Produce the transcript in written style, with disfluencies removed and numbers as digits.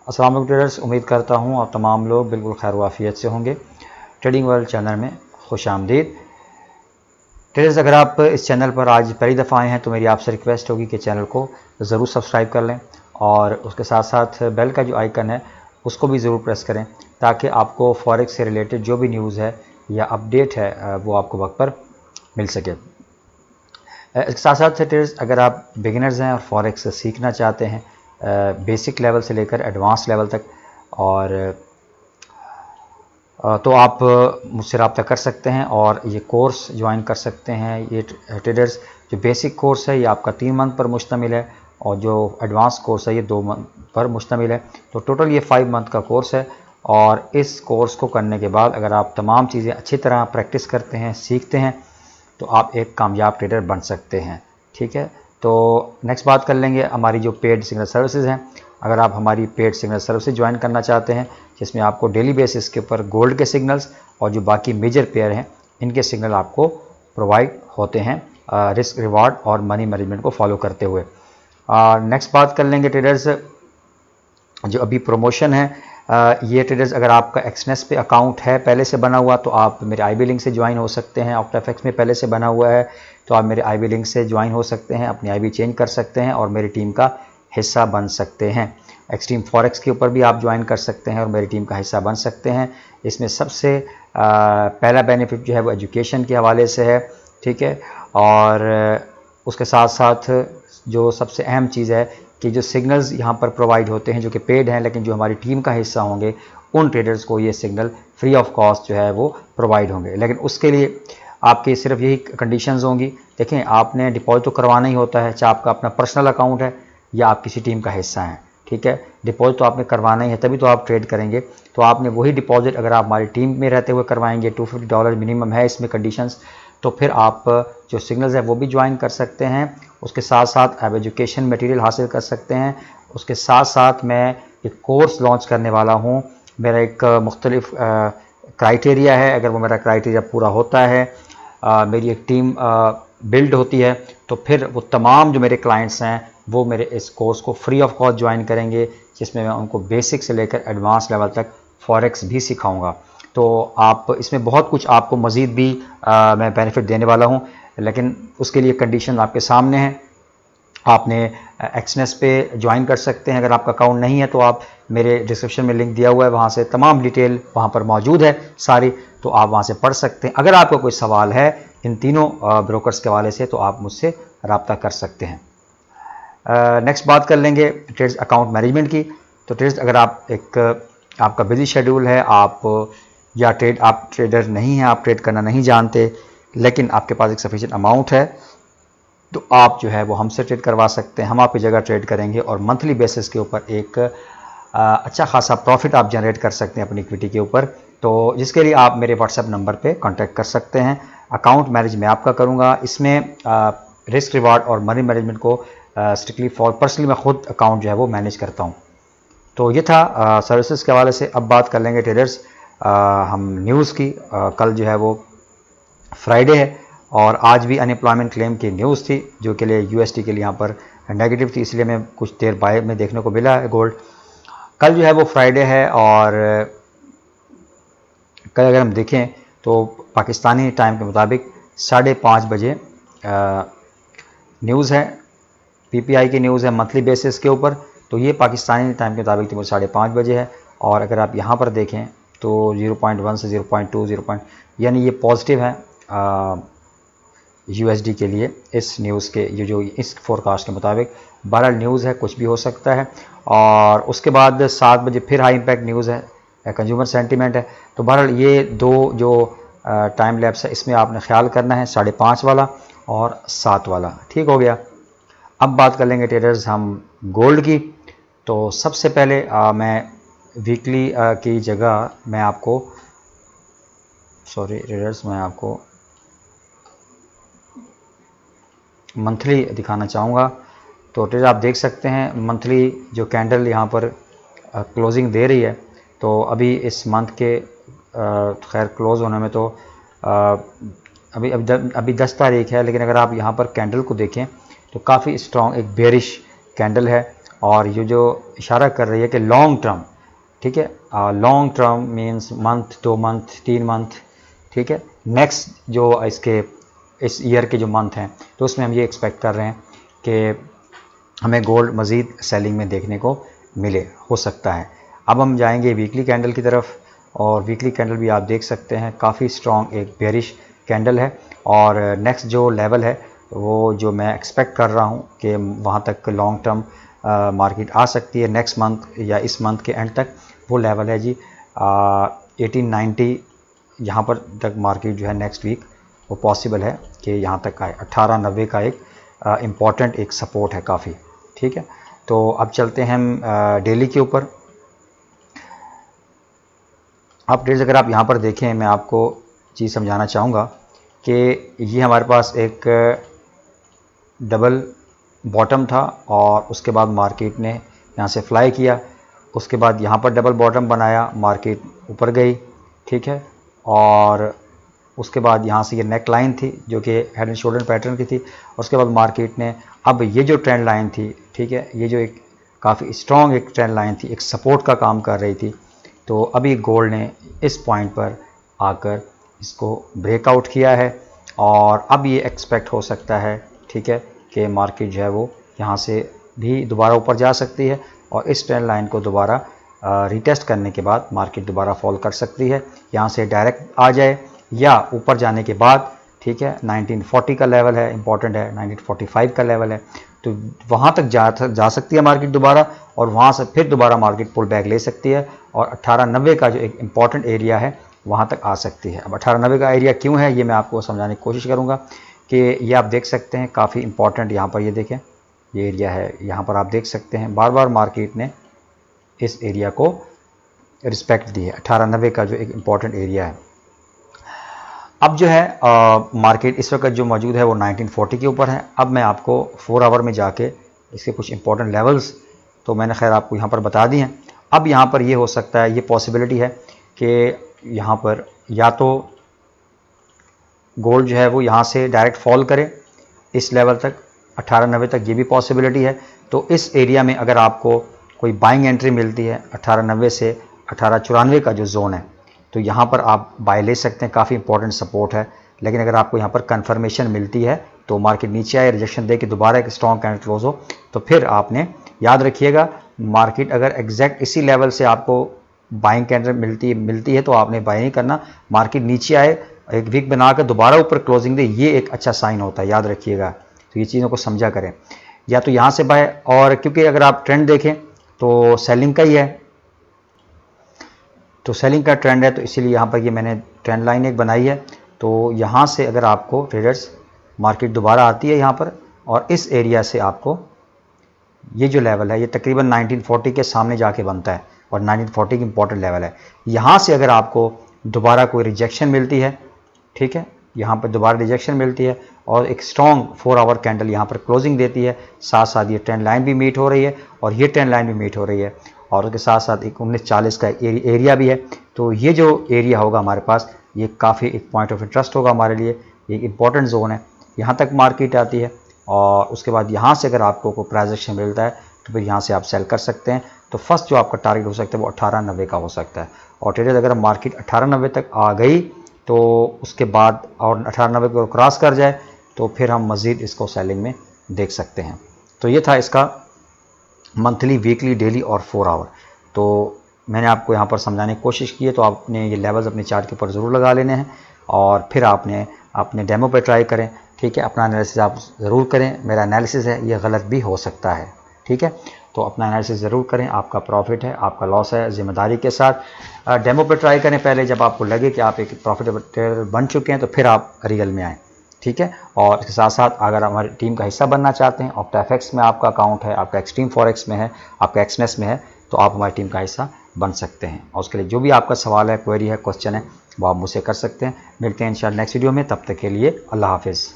अस्सलाम वालेकुम ट्रेडर्स, उम्मीद करता हूँ आप तमाम लोग बिल्कुल खैर वाफियत से होंगे। ट्रेडिंग वर्ल्ड चैनल में खुश आमदीद। ट्रेडर्स, अगर आप इस चैनल पर आज पहली दफ़ा आए हैं तो मेरी आपसे रिक्वेस्ट होगी कि चैनल को ज़रूर सब्सक्राइब कर लें और उसके साथ साथ बेल का जो आइकन है उसको भी ज़रूर प्रेस करें ताकि आपको फॉरेक्स से रिलेटेड जो भी न्यूज़ है या अपडेट है वो आपको वक्त पर मिल सके। इसके साथ साथ ट्रेडर्स, अगर आप बिगिनर्स हैं और फॉरेक्स सीखना चाहते हैं बेसिक लेवल से लेकर एडवांस लेवल तक, और तो आप मुझसे रब्ता कर सकते हैं और ये कोर्स ज्वाइन कर सकते हैं। ये ट्रेडर्स जो बेसिक कोर्स है ये आपका 3 मंथ पर मुश्तमिल है और जो एडवांस कोर्स है ये 2 मंथ पर मुश्तमिल है। तो टोटल ये 5 मंथ का कोर्स है और इस कोर्स को करने के बाद अगर आप तमाम चीज़ें अच्छी तरह प्रैक्टिस करते हैं, सीखते हैं, तो आप एक कामयाब ट्रेडर बन सकते हैं। ठीक है, तो नेक्स्ट बात कर लेंगे हमारी जो पेड सिग्नल सर्विसेज हैं। अगर आप हमारी पेड सिग्नल सर्विसेज ज्वाइन करना चाहते हैं जिसमें आपको डेली बेसिस के ऊपर गोल्ड के सिग्नल्स और जो बाकी मेजर पेयर हैं इनके सिग्नल आपको प्रोवाइड होते हैं रिस्क रिवार्ड और मनी मैनेजमेंट को फॉलो करते हुए। नेक्स्ट बात कर लेंगे ट्रेडर्स, जो अभी प्रमोशन है ये ट्रेडर्स, अगर आपका एक्सनेस पे अकाउंट है पहले से बना हुआ तो आप मेरे आईबी लिंक से ज्वाइन हो सकते हैं। ऑक्टाफेक्स में पहले से बना हुआ है तो आप मेरे आईबी लिंक से ज्वाइन हो सकते हैं, अपनी आईबी चेंज कर सकते हैं और मेरी टीम का हिस्सा बन सकते हैं। एक्सट्रीम फॉरेक्स के ऊपर भी आप ज्वाइन कर सकते हैं और मेरी टीम का हिस्सा बन सकते हैं। इसमें सबसे पहला बेनिफिट जो है वो एजुकेशन के हवाले से है। ठीक है, और उसके साथ साथ जो सबसे अहम चीज़ है कि जो सिग्नल्स यहाँ पर प्रोवाइड होते हैं जो कि पेड हैं, लेकिन जो हमारी टीम का हिस्सा होंगे उन ट्रेडर्स को ये सिग्नल फ्री ऑफ कॉस्ट जो है वो प्रोवाइड होंगे। लेकिन उसके लिए आपकी सिर्फ यही कंडीशंस होंगी। देखें, आपने डिपॉजिट तो करवाना ही होता है, चाहे आपका अपना पर्सनल अकाउंट है या आप किसी टीम का हिस्सा हैं। ठीक है, डिपॉजिट तो आपने करवाना ही है, तभी तो आप ट्रेड करेंगे। तो आपने वही डिपॉजिट अगर आप हमारी टीम में रहते हुए करवाएंगे, $250 मिनिमम है इसमें कंडीशंस, तो फिर आप जो सिग्नल्स है वो भी ज्वाइन कर सकते हैं। उसके साथ साथ आप एजुकेशन मटेरियल हासिल कर सकते हैं। उसके साथ साथ मैं एक कोर्स लॉन्च करने वाला हूँ। मेरा एक मुख्तलिफ क्राइटेरिया है, अगर वो मेरा क्राइटेरिया पूरा होता है, मेरी एक टीम बिल्ड होती है, तो फिर वो तमाम जो मेरे क्लाइंट्स हैं वो मेरे इस कोर्स को फ्री ऑफ कॉस्ट ज्वाइन करेंगे, जिसमें मैं उनको बेसिक से लेकर एडवांस लेवल तक फॉरेक्स भी सिखाऊंगा। तो आप इसमें बहुत कुछ आपको मज़ीद भी मैं बेनिफिट देने वाला हूं, लेकिन उसके लिए कंडीशन आपके सामने है। आपने एक्सनेस पे ज्वाइन कर सकते हैं। अगर आपका अकाउंट नहीं है तो आप मेरे डिस्क्रिप्शन में लिंक दिया हुआ है, वहाँ से तमाम डिटेल वहाँ पर मौजूद है सारी, तो आप वहाँ से पढ़ सकते हैं। अगर आपका कोई सवाल है इन तीनों ब्रोकर्स के हवाले से तो आप मुझसे रब्ता कर सकते हैं। नेक्स्ट बात कर लेंगे ट्रेड्स अकाउंट मैनेजमेंट की। तो ट्रेड्स, अगर आप आपका बिजी शेड्यूल है, आप ट्रेडर नहीं हैं, आप ट्रेड करना नहीं जानते, लेकिन आपके पास एक सफिशिएंट अमाउंट है, तो आप जो है वो हमसे ट्रेड करवा सकते हैं। हम आपकी जगह ट्रेड करेंगे और मंथली बेसिस के ऊपर एक अच्छा खासा प्रॉफिट आप जनरेट कर सकते हैं अपनी इक्विटी के ऊपर। तो जिसके लिए आप मेरे व्हाट्सएप नंबर पे कांटेक्ट कर सकते हैं। अकाउंट मैनेज मैं आपका करूँगा। इसमें रिस्क रिवार्ड और मनी मैनेजमेंट को स्ट्रिक्टली फॉर पर्सनली मैं खुद अकाउंट जो है वो मैनेज करता हूँ। तो ये था सर्विसेज के हवाले से। अब बात कर लेंगे ट्रेडर्स हम न्यूज़ की। कल जो है वो फ्राइडे है और आज भी अनएम्प्लॉयमेंट क्लेम की न्यूज़ थी जो के लिए यूएसडी के लिए यहाँ पर नेगेटिव थी, इसलिए मैं कुछ देर बाय में देखने को मिला है गोल्ड। कल जो है वो फ्राइडे है और कल अगर हम देखें तो पाकिस्तानी टाइम के मुताबिक 5:30 बजे न्यूज़ है, पीपीआई की न्यूज़ है मंथली बेसिस के ऊपर। तो ये पाकिस्तानी टाइम के मुताबिक तकरीबन 5:30 बजे है और अगर आप यहाँ पर देखें तो 0.1 से 0.2 यानी ये पॉजिटिव है यूएसडी के लिए इस न्यूज़ के ये जो इस फोरकास्ट के मुताबिक। बहरहाल न्यूज़ है, कुछ भी हो सकता है। और उसके बाद 7 बजे फिर हाई इम्पैक्ट न्यूज़ है, कंज्यूमर सेंटीमेंट है। तो बहरहाल ये दो जो टाइम लैप्स है इसमें आपने ख्याल करना है, 5:30 वाला और 7 वाला। ठीक हो गया। अब बात कर लेंगे ट्रेडर्स हम गोल्ड की। तो सबसे पहले मैं वीकली की जगह मैं आपको ट्रेडर्स मैं आपको मंथली दिखाना चाहूँगा। तो ट्रेडर आप देख सकते हैं मंथली जो कैंडल यहाँ पर क्लोजिंग दे रही है। तो अभी इस मंथ के खैर क्लोज़ होने में तो अभी 10 तारीख है, लेकिन अगर आप यहाँ पर कैंडल को देखें तो काफ़ी स्ट्रॉन्ग एक बेरिश कैंडल है और ये जो इशारा कर रही है कि लॉन्ग टर्म, ठीक है, long term means month, 2 month, 3 month, ठीक है, नेक्स्ट जो इसके इस ईयर के जो मंथ हैं तो उसमें हम ये एक्सपेक्ट कर रहे हैं कि हमें गोल्ड मज़ीद सेलिंग में देखने को मिले, हो सकता है। अब हम जाएंगे वीकली कैंडल की तरफ, और वीकली कैंडल भी आप देख सकते हैं काफ़ी स्ट्रॉन्ग एक बेरिश कैंडल है, और नेक्स्ट जो लेवल है वो जो मैं एक्सपेक्ट कर रहा हूँ कि वहाँ तक लॉन्ग टर्म मार्केट आ सकती है नेक्स्ट मंथ या इस मंथ के एंड तक, वो लेवल है जी 1890, यहाँ पर तक मार्केट जो है नेक्स्ट वीक वो पॉसिबल है कि यहाँ तक आए। 1890 का एक इम्पॉर्टेंट एक सपोर्ट है काफ़ी, ठीक है। तो अब चलते हैं हम डेली के ऊपर। अब डेज अगर आप यहाँ पर देखें, मैं आपको चीज़ समझाना चाहूँगा कि ये हमारे पास एक डबल बॉटम था और उसके बाद मार्केट ने यहाँ से फ्लाई किया, उसके बाद यहाँ पर डबल बॉटम बनाया, मार्केट ऊपर गई, ठीक है, और उसके बाद यहाँ से ये नेक लाइन थी जो कि हेड एंड शोल्डर पैटर्न की थी, उसके बाद मार्केट ने अब ये जो ट्रेंड लाइन थी, ठीक है, ये जो एक काफ़ी स्ट्रॉन्ग एक ट्रेंड लाइन थी, एक सपोर्ट का काम कर रही थी, तो अभी गोल्ड ने इस पॉइंट पर आकर इसको ब्रेकआउट किया है और अब ये एक्सपेक्ट हो सकता है, ठीक है, कि मार्केट जो है वो यहाँ से भी दोबारा ऊपर जा सकती है और इस ट्रेंड लाइन को दोबारा रिटेस्ट करने के बाद मार्केट दोबारा फॉल कर सकती है, यहाँ से डायरेक्ट आ जाए या ऊपर जाने के बाद, ठीक है, 1940 का लेवल है, इंपॉर्टेंट है, 1945 का लेवल है, तो वहाँ तक जा सकती है मार्केट दोबारा, और वहाँ से फिर दोबारा मार्केट पुल बैक ले सकती है और 1890 का जो एक इम्पॉर्टेंट एरिया है वहाँ तक आ सकती है। अब 1890 का एरिया क्यों है ये मैं आपको समझाने की कोशिश करूँगा कि ये आप देख सकते हैं काफ़ी इंपॉर्टेंट, यहाँ पर ये देखें ये एरिया है, यहाँ पर आप देख सकते हैं बार बार मार्केट ने इस एरिया को रिस्पेक्ट दी है, 1890 का जो एक इम्पॉर्टेंट एरिया है। अब जो है मार्केट इस वक्त जो मौजूद है वो 1940 के ऊपर है। अब मैं आपको 4 आवर में जाके इसके कुछ इंपॉर्टेंट लेवल्स तो मैंने खैर आपको यहाँ पर बता दी हैं। अब यहाँ पर ये हो सकता है, ये पॉसिबिलिटी है कि यहाँ पर या तो गोल्ड जो है वो यहाँ से डायरेक्ट फॉल करे इस लेवल तक 1890 तक, ये भी पॉसिबिलिटी है। तो इस एरिया में अगर आपको कोई बाइंग एंट्री मिलती है 1890 से 1894 का जो जोन है, तो यहाँ पर आप बाय ले सकते हैं, काफ़ी इंपॉर्टेंट सपोर्ट है। लेकिन अगर आपको यहाँ पर कंफर्मेशन मिलती है तो मार्केट नीचे आए, रिजेक्शन दे के दोबारा एक स्ट्रॉन्ग कैंडल क्लोज हो, तो फिर आपने याद रखिएगा मार्केट अगर एग्जैक्ट इसी लेवल से आपको बाइंग कैंडल मिलती है तो आपने बाय नहीं करना, मार्केट नीचे आए एक वीक बनाकर दोबारा ऊपर क्लोजिंग दे, ये एक अच्छा साइन होता है, याद रखिएगा। तो ये चीज़ों को समझा करें, या तो यहाँ से बाय, और क्योंकि अगर आप ट्रेंड देखें तो सेलिंग का ही है, तो सेलिंग का ट्रेंड है, तो इसीलिए यहाँ पर ये मैंने ट्रेंड लाइन एक बनाई है। तो यहाँ से अगर आपको ट्रेडर्स मार्केट दोबारा आती है यहाँ पर और इस एरिया से आपको ये जो लेवल है ये तकरीबन 1940 के सामने जाके बनता है और 1940 की इंपॉर्टेंट लेवल है। यहाँ से अगर आपको दोबारा कोई रिजेक्शन मिलती है, ठीक है, यहाँ पर दोबारा रिजेक्शन मिलती है और एक स्ट्रॉन्ग 4 आवर कैंडल यहाँ पर क्लोजिंग देती है, साथ साथ ये ट्रेंड लाइन भी मीट हो रही है और ये ट्रेंड लाइन भी मीट हो रही है और उसके साथ साथ एक 1940 का एरिया भी है, तो ये जो एरिया होगा हमारे पास ये काफ़ी एक पॉइंट ऑफ इंटरेस्ट होगा हमारे लिए, एक इंपॉर्टेंट जोन है। यहाँ तक मार्केट आती है और उसके बाद यहाँ से अगर आपको कोई प्राइस एक्शन मिलता है तो फिर यहाँ से आप सेल कर सकते हैं। तो फर्स्ट जो आपका टारगेट हो सकता है वो 1890 का हो सकता है, और ट्रेडर्स अगर मार्केट 1890 तक आ गई तो उसके बाद और 1890 को क्रॉस कर जाए तो फिर हम मज़ीद इसको सेलिंग में देख सकते हैं। तो ये था इसका मंथली, वीकली, डेली और 4 आवर। तो मैंने आपको यहाँ पर समझाने की कोशिश की है, तो आपने ये लेवल्स अपने चार्ट के ऊपर ज़रूर लगा लेने हैं और फिर आपने अपने डेमो पे ट्राई करें, ठीक है। अपना एनालिसिस आप ज़रूर करें, मेरा एनालिसिस है ये गलत भी हो सकता है, ठीक है, तो अपना एनालिसिस ज़रूर करें। आपका प्रॉफिट है, आपका लॉस है, ज़िम्मेदारी के साथ डेमो पे ट्राई करें पहले, जब आपको लगे कि आप एक प्रॉफिटेबल ट्रेडर बन चुके हैं तो फिर आप रियल में आएँ, ठीक है। और इसके साथ साथ अगर हमारी टीम का हिस्सा बनना चाहते हैं, ऑप्टाफेक्स में आपका अकाउंट है, आपका एक्सट्रीम फॉरेक्स में है, आपका एक्सनेस में है, तो आप हमारी टीम का हिस्सा बन सकते हैं। और उसके लिए जो भी आपका सवाल है, क्वेरी है, क्वेश्चन है, वो आप मुझसे कर सकते हैं। मिलते हैं इंशाल्लाह नेक्स्ट वीडियो में, तब तक के लिए अल्लाह हाफिज़।